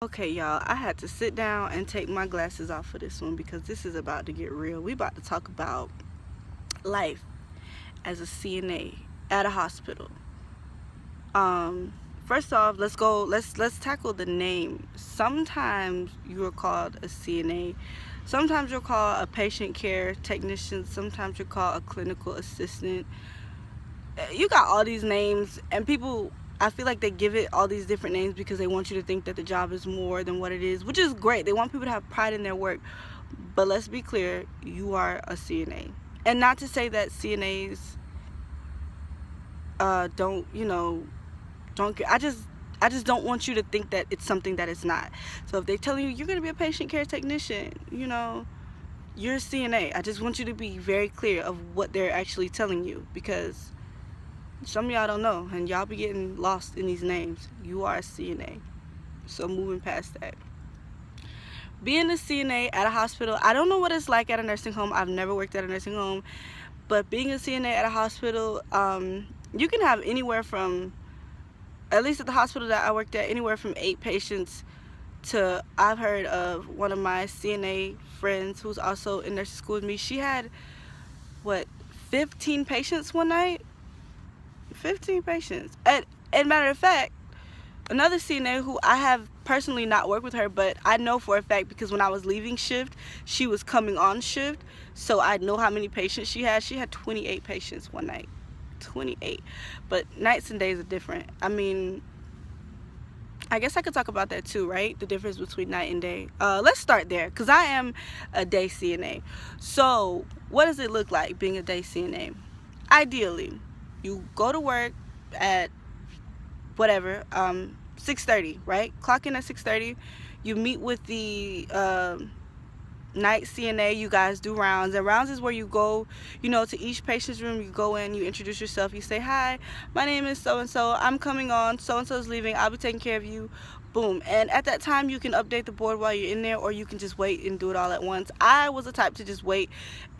Okay, y'all, I had to sit down and take my glasses off for this one because this is about to get real. We about to talk about life as a CNA at a hospital. Um, First off, let's tackle the name. Sometimes you are called a CNA. Sometimes you're called a patient care technician. Sometimes you're called a clinical assistant. You got all these names, and people, I feel like they give it all these different names because they want you to think that the job is more than what it is, which is great. They want people to have pride in their work. But let's be clear, you are a CNA. And not to say that CNAs don't, don't get, I just don't want you to think that it's something that it's not. So if they tell you you're going to be a patient care technician, you're a CNA. I just want you to be very clear of what they're actually telling you, because some of y'all don't know, and y'all be getting lost in these names. You are a CNA. So moving past that. Being a CNA at a hospital, I don't know what it's like at a nursing home. I've never worked at a nursing home. But being a CNA at a hospital, you can have anywhere from, at least at the hospital that I worked at, anywhere from 8 patients to, I've heard of one of my CNA friends who's also in nursing school with me. She had, 15 patients one night? 15 patients. And matter of fact, another CNA who I have personally not worked with her, but I know for a fact because when I was leaving shift, she was coming on shift, so I know how many patients she had. She had 28 patients one night. 28. But nights and days are different. I mean, I guess I could talk about that too, right? The difference between night and day. Let's start there, because I am a day CNA. So what does it look like being a day CNA? Ideally, you go to work at whatever, 6:30, right? Clock in at 6:30. You meet with the night CNA. You guys do rounds, and rounds is where you go, to each patient's room. You go in, you introduce yourself, you say, hi, my name is so and so, I'm coming on, so and so's leaving, I'll be taking care of you. Boom. And at that time you can update the board while you're in there, or you can just wait and do it all at once. I was the type to just wait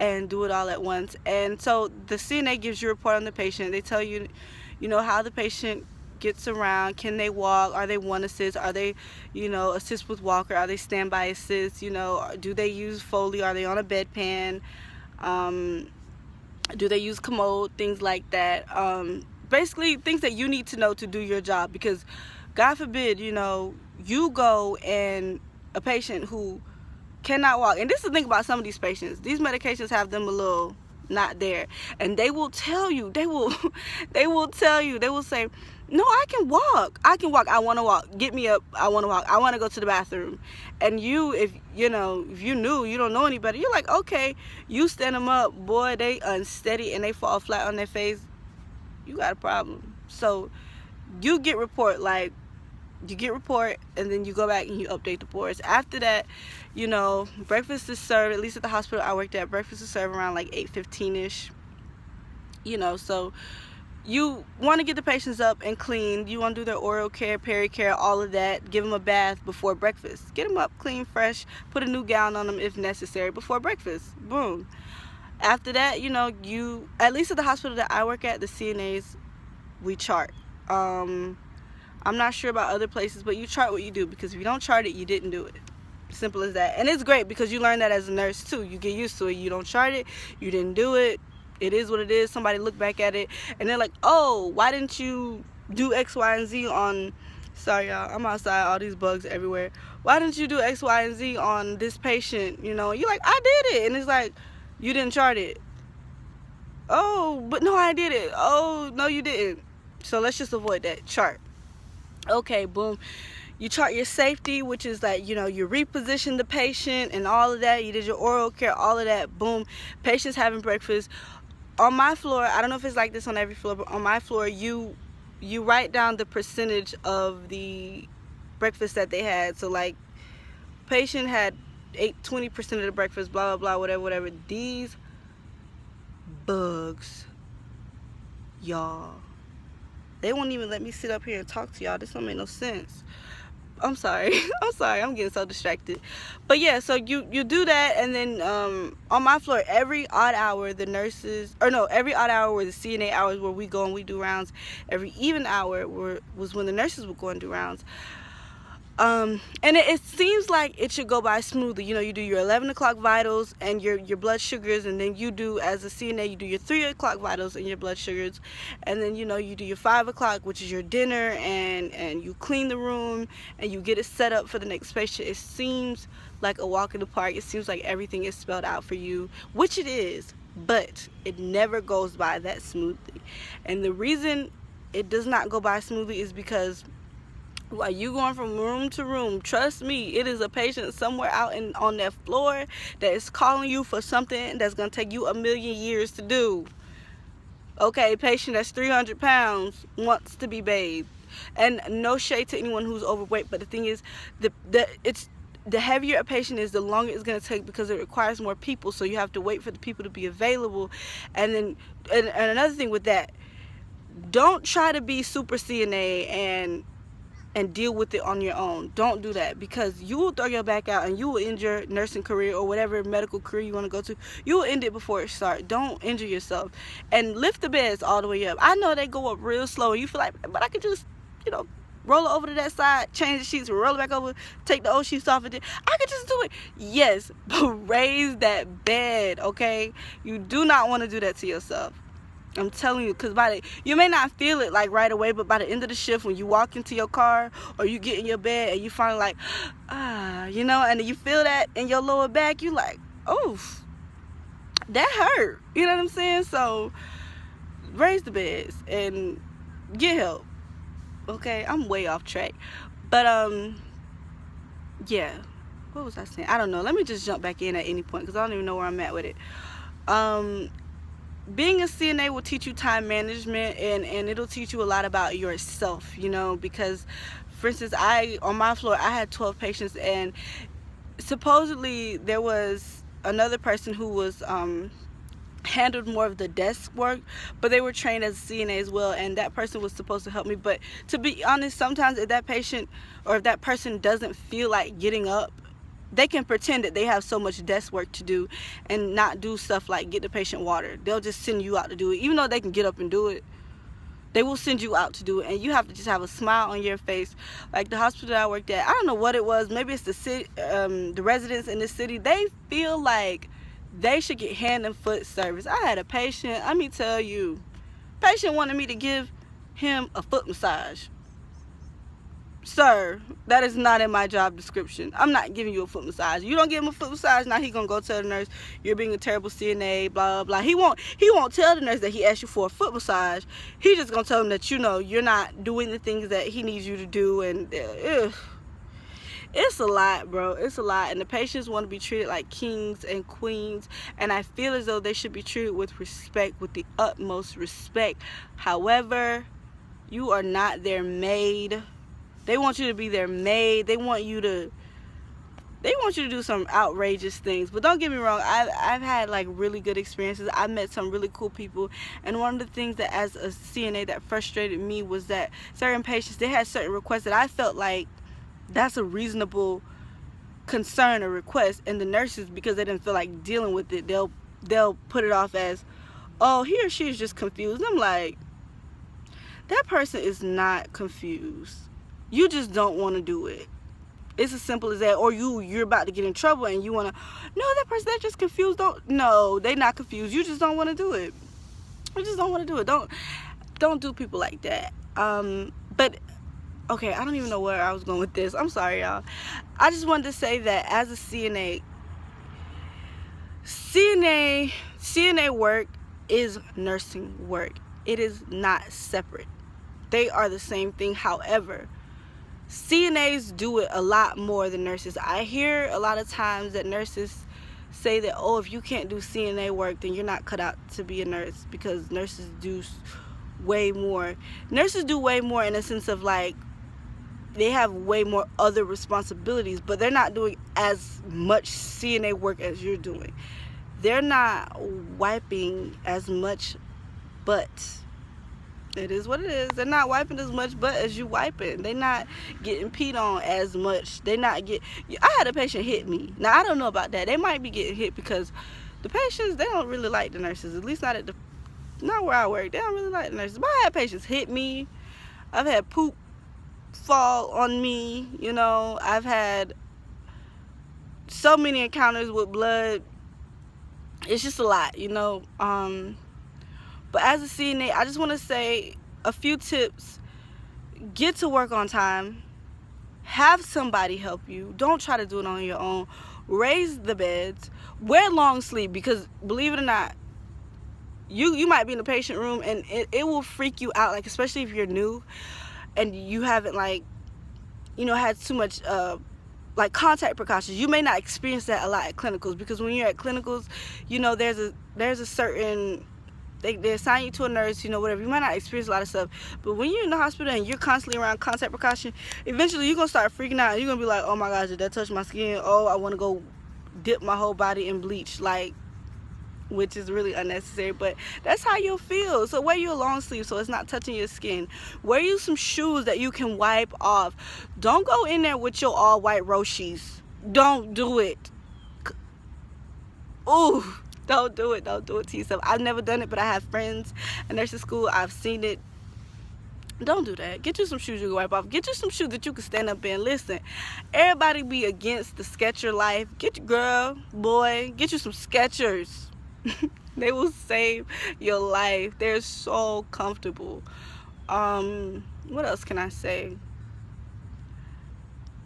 and do it all at once. And so the CNA gives you a report on the patient. They tell you, how the patient gets around. Can they walk? Are they one assist? Are they, assist with walker? Are they standby assist? Do they use Foley? Are they on a bedpan? Do they use commode? Things like that. Basically things that you need to know to do your job, because God forbid, you go and a patient who cannot walk. And this is the thing about some of these patients. These medications have them a little not there, and they will tell you, they will say, no, I can walk, I want to walk, get me up, I want to walk, I want to go to the bathroom. And if you knew, you don't know any better, you're like, okay, you stand them up, boy, they unsteady and they fall flat on their face, you got a problem. So you get report, and then you go back and you update the boards. After that, breakfast is served. At least at the hospital I worked at, breakfast is served around like 8:15ish. So you want to get the patients up and clean. You want to do their oral care, peri-care, all of that. Give them a bath before breakfast. Get them up, clean, fresh. Put a new gown on them if necessary before breakfast. Boom. After that, you, at least at the hospital that I work at, the CNAs, we chart. I'm not sure about other places, but you chart what you do, because if you don't chart it, you didn't do it. Simple as that. And it's great because you learn that as a nurse too. You get used to it. You don't chart it, you didn't do it. It is what it is. Somebody look back at it and they're like, oh, why didn't you do X, Y, and Z on, sorry y'all, I'm outside, all these bugs everywhere. Why didn't you do X, Y, and Z on this patient? You're like, I did it. And it's like, you didn't chart it. Oh, but no, I did it. Oh, no, you didn't. So let's just avoid that. Chart. Okay, boom. You chart your safety, which is like, you reposition the patient and all of that. You did your oral care, all of that. Boom. Patients having breakfast. On my floor, I don't know if it's like this on every floor, but on my floor, you write down the percentage of the breakfast that they had. So like, patient had 20% of the breakfast, blah, blah, blah, whatever. These bugs, y'all, they won't even let me sit up here and talk to y'all. This don't make no sense. I'm sorry. I'm getting so distracted. But yeah, so you do that, and then on my floor, every odd hour, every odd hour were the CNA hours where we go and we do rounds. Every even hour was when the nurses would go and do rounds. And it seems like it should go by smoothly. You know, you do your 11 o'clock vitals and your blood sugars, and then you do, as a CNA, you do your 3 o'clock vitals and your blood sugars, and then, you know, you do your 5 o'clock, which is your dinner, and you clean the room, and you get it set up for the next patient. It seems like a walk in the park. It seems like everything is spelled out for you, which it is, but it never goes by that smoothly. And the reason it does not go by smoothly is because while you going from room to room, trust me, it is a patient somewhere out on that floor that is calling you for something that's going to take you 1,000,000 years to do. Okay, patient that's 300 pounds wants to be bathed. And no shade to anyone who's overweight, but the thing is, the heavier a patient is, the longer it's going to take, because it requires more people, so you have to wait for the people to be available. And then and another thing with that, don't try to be super CNA and deal with it on your own. Don't do that, because you will throw your back out and you will end your nursing career or whatever medical career you want to go to. You will end it before it starts. Don't injure yourself. And lift the beds all the way up. I know they go up real slow and you feel like, but I could just, you know, roll it over to that side, change the sheets, roll it back over, take the old sheets off of it. I could just do it. Yes, but raise that bed, okay? You do not want to do that to yourself. I'm telling you, because you may not feel it like right away, but by the end of the shift, when you walk into your car or you get in your bed and you finally like, you know, and you feel that in your lower back, you like, oof, that hurt. You know what I'm saying? So raise the beds and get help. Okay, I'm way off track. But yeah, what was I saying? I don't know. Let me just jump back in at any point, because I don't even know where I'm at with it. Being a CNA will teach you time management, and it'll teach you a lot about yourself, you know, because, for instance, on my floor, I had 12 patients, and supposedly there was another person who was handled more of the desk work, but they were trained as a CNA as well, and that person was supposed to help me. But to be honest, sometimes if that patient or if that person doesn't feel like getting up, they can pretend that they have so much desk work to do and not do stuff like get the patient water. They'll just send you out to do it. Even though they can get up and do it, they will send you out to do it, and you have to just have a smile on your face. Like the hospital that I worked at, I don't know what it was. Maybe it's the city, the residents in the city. They feel like they should get hand and foot service. I had a patient, let me tell you, patient wanted me to give him a foot massage. Sir, that is not in my job description. I'm not giving you a foot massage. You don't give him a foot massage, now he gonna go tell the nurse you're being a terrible CNA, blah blah. He won't tell the nurse that he asked you for a foot massage. He just gonna tell him that, you know, you're not doing the things that he needs you to do. And it's a lot, bro. It's a lot. And the patients want to be treated like kings and queens, and I feel as though they should be treated with respect, with the utmost respect. However, you are not their maid. They want you to be their maid. They want you to do some outrageous things. But don't get me wrong, I've had like really good experiences. I met some really cool people, and one of the things that as a CNA that frustrated me was that certain patients, they had certain requests that I felt like that's a reasonable concern or request, and the nurses, because they didn't feel like dealing with it, they'll put it off as, oh, he or she is just confused. And I'm like, that person is not confused. You just don't want to do it. It's as simple as that. Or you're about to get in trouble and you want to, no, that person, they're just confused. No, they're not confused. You just don't want to do it. You just don't want to do it. Don't do people like that. But okay, I don't even know where I was going with this. I'm sorry, y'all. I just wanted to say that as a CNA work is nursing work. It is not separate. They are the same thing. However, CNAs do it a lot more than nurses. I hear a lot of times that nurses say that, oh, if you can't do CNA work, then you're not cut out to be a nurse, because nurses do way more. Nurses do way more in a sense of like, they have way more other responsibilities, but they're not doing as much CNA work as you're doing. They're not wiping as much butt. It is what it is. They're not wiping as much butt as you wiping. They're not getting peed on as much. I had a patient hit me. Now, I don't know about that. They might be getting hit because the patients, they don't really like the nurses. At least not where I work. They don't really like the nurses. But I had patients hit me. I've had poop fall on me. You know, I've had so many encounters with blood. It's just a lot, you know. But as a CNA, I just want to say a few tips. Get to work on time. Have somebody help you. Don't try to do it on your own. Raise the beds. Wear long sleeve, because believe it or not, you might be in the patient room and it will freak you out, like especially if you're new and you haven't, like, you know, had too much like contact precautions. You may not experience that a lot at clinicals, because when you're at clinicals, you know, there's a certain, they assign you to a nurse, you know, whatever. You might not experience a lot of stuff, but when you're in the hospital and you're constantly around contact precaution, eventually you're gonna start freaking out. You're gonna be like, oh my gosh, did that touch my skin? Oh, I want to go dip my whole body in bleach, like, which is really unnecessary, but that's how you'll feel. So wear your long sleeve so it's not touching your skin. Wear you some shoes that you can wipe off. Don't go in there with your all white Roshis. Don't do it. Ooh, don't do it. Don't do it to yourself. I've never done it, but I have friends in nursing school. I've seen it. Don't do that. Get you some shoes you can wipe off. Get you some shoes that you can stand up in. Listen, everybody be against the Skechers life. Get your girl, boy, get you some Skechers. They will save your life. They're so comfortable. What else can I say?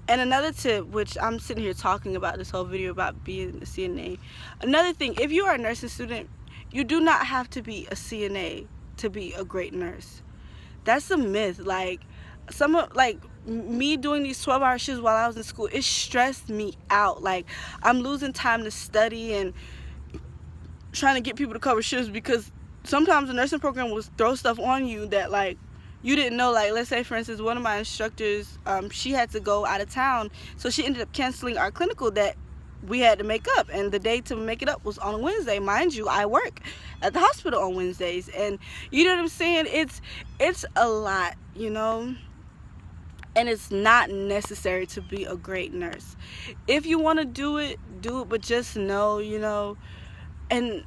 And another tip, which I'm sitting here talking about this whole video about being a CNA. Another thing, if you are a nursing student, you do not have to be a CNA to be a great nurse. That's a myth. Like, me doing these 12-hour shifts while I was in school, it stressed me out. Like, I'm losing time to study and trying to get people to cover shifts, because sometimes the nursing program will throw stuff on you that, like, you didn't know. Like, let's say for instance, one of my instructors, she had to go out of town, so she ended up canceling our clinical that we had to make up, and the day to make it up was on Wednesday. Mind you, I work at the hospital on Wednesdays, and you know what I'm saying, it's a lot, you know. And it's not necessary to be a great nurse. If you want to do it, but just know, you know. And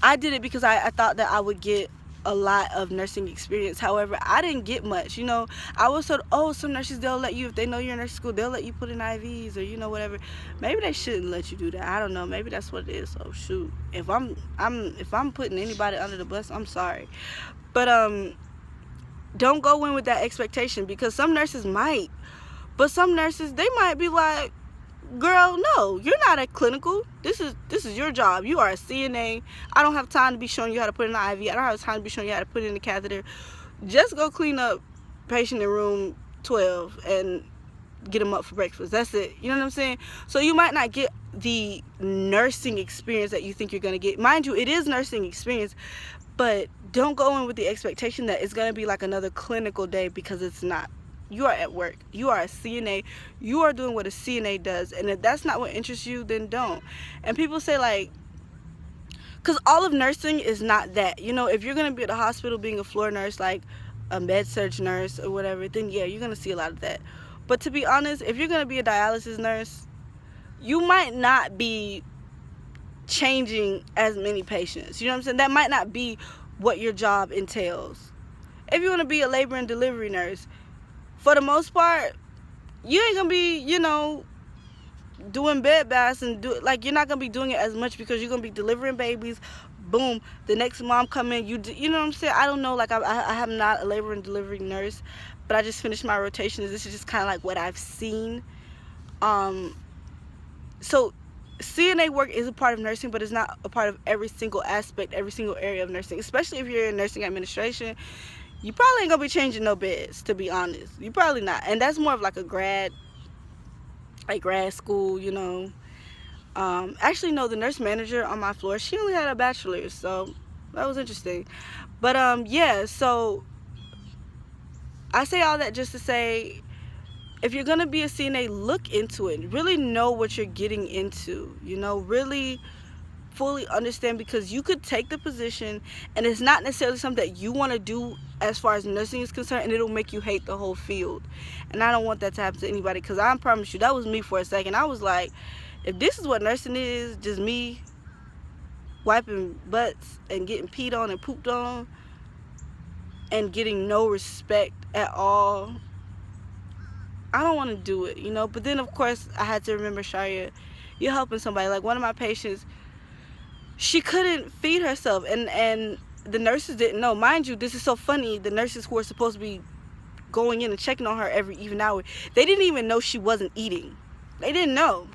I did it because I thought that I would get a lot of nursing experience. However, I didn't get much, you know. I was told, oh, some nurses, they'll let you, if they know you're in nursing school, they'll let you put in IVs, or, you know, whatever. Maybe they shouldn't let you do that. I don't know. Maybe that's what it is. So shoot, if I'm putting anybody under the bus, I'm sorry. But don't go in with that expectation, because some nurses might, but some nurses, they might be like, girl, no, you're not a clinical. This is your job. You are a CNA. I don't have time to be showing you how to put in an IV. I don't have time to be showing you how to put in the catheter. Just go clean up patient in room 12 and get them up for breakfast. That's it. You know what I'm saying? So you might not get the nursing experience that you think you're going to get. Mind you, it is nursing experience, but don't go in with the expectation that it's going to be like another clinical day, because it's not. You are at work. You are a CNA. You are doing what a CNA does. And if that's not what interests you, then don't. And people say, like, because all of nursing is not that. You know, if you're going to be at the hospital being a floor nurse, like a med-surg nurse or whatever, then yeah, you're going to see a lot of that. But to be honest, if you're going to be a dialysis nurse, you might not be changing as many patients. You know what I'm saying? That might not be what your job entails. If you want to be a labor and delivery nurse, for the most part, you ain't gonna be, you know, doing bed baths and you're not gonna be doing it as much, because you're gonna be delivering babies. Boom, the next mom come in, you know what I'm saying? I don't know, like I am not a labor and delivery nurse, but I just finished my rotation. This is just kind of like what I've seen. So CNA work is a part of nursing, but it's not a part of every single aspect, every single area of nursing. Especially if you're in nursing administration, you probably ain't gonna be changing no beds, to be honest. You probably not. And that's more of like a grad school, you know. Actually, no, the nurse manager on my floor, she only had a bachelor's, so that was interesting. But yeah, so I say all that just to say, if you're gonna be a CNA, look into it. Really know what you're getting into, you know, really fully understand, because you could take the position and it's not necessarily something that you want to do as far as nursing is concerned, and it'll make you hate the whole field. And I don't want that to happen to anybody, because I promise you, that was me for a second. I was like, if this is what nursing is, just me wiping butts and getting peed on and pooped on and getting no respect at all, I don't want to do it, you know. But then of course I had to remember, Sharia, you're helping somebody. Like one of my patients, she couldn't feed herself, and the nurses didn't know. Mind you, this is so funny. The nurses who are supposed to be going in and checking on her every even hour, they didn't even know she wasn't eating. They didn't know,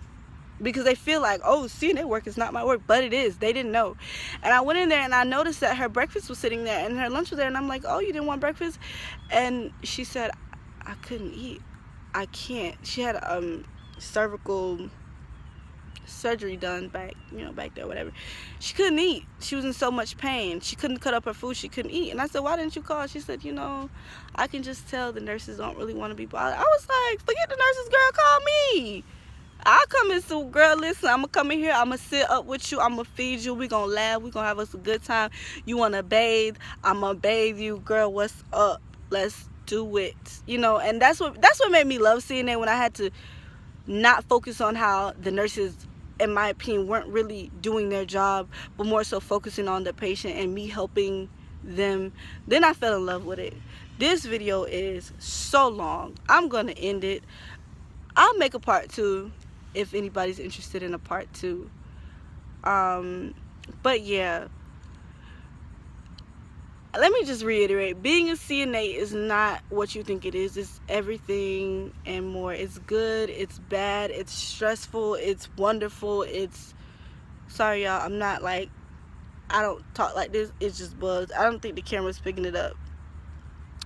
because they feel like, oh, CNA work is not my work, but it is. They didn't know. And I went in there and I noticed that her breakfast was sitting there and her lunch was there, and I'm like, oh, you didn't want breakfast? And she said, I couldn't eat. I can't. She had cervical surgery done back there, whatever. She couldn't eat. She was in so much pain. She couldn't cut up her food. She couldn't eat. And I said, why didn't you call? She said, I can just tell the nurses don't really want to be bothered. I was like, forget the nurses, girl, call me. I'll come in. So, girl, listen, I'm going to come in here. I'm going to sit up with you. I'm going to feed you. We're going to laugh. We're going to have us a good time. You want to bathe? I'm going to bathe you. Girl, what's up? Let's do it. And that's what made me love CNA, when I had to not focus on how the nurses, in my opinion, weren't really doing their job, but more so focusing on the patient and me helping them. Then I fell in love with it. This video is so long. I'm going to end it. I'll make a part 2 if anybody's interested in a part 2. But yeah, let me just reiterate, being a CNA is not what you think it is. It's everything and more. It's good, it's bad, it's stressful, it's wonderful. It's, sorry y'all, I'm not like, I don't talk like this. It's just bugs. I don't think the camera's picking it up.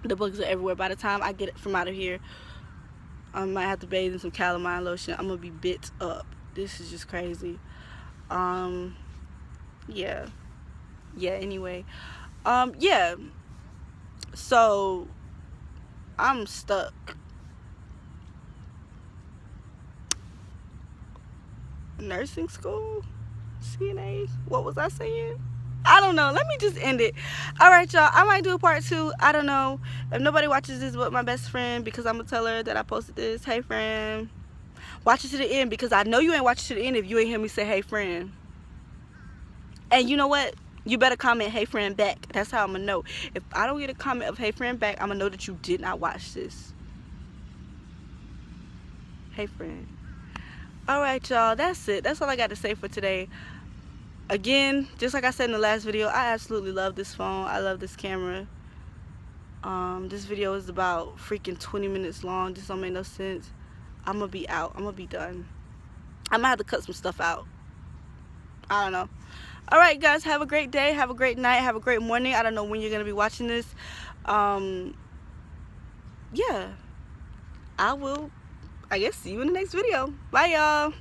The bugs are everywhere. By the time I get it from out of here, I might have to bathe in some calamine lotion. I'm gonna be bit up. This is just crazy. Yeah, anyway, yeah, so I'm stuck. Nursing school, CNA, what was I saying? I don't know. Let me just end it. All right, y'all, I might do a part 2. I don't know. If nobody watches this but my best friend, because I'm gonna tell her that I posted this. Hey friend, watch it to the end, because I know you ain't watching to the end if you ain't hear me say hey friend. And you know what? You better comment hey friend back. That's how I'm gonna know. If I don't get a comment of hey friend back, I'm gonna know that you did not watch this. Hey friend. All right, y'all, that's it. That's all I got to say for today. Again, just like I said in the last video, I absolutely love this phone. I love this camera. This video is about freaking 20 minutes long. This don't make no sense. I'm gonna be out. I'm gonna be done. I'm gonna have to cut some stuff out. I don't know. All right, guys, have a great day, have a great night, have a great morning. I don't know when you're gonna be watching this. Yeah, I will, I guess, see you in the next video. Bye, y'all.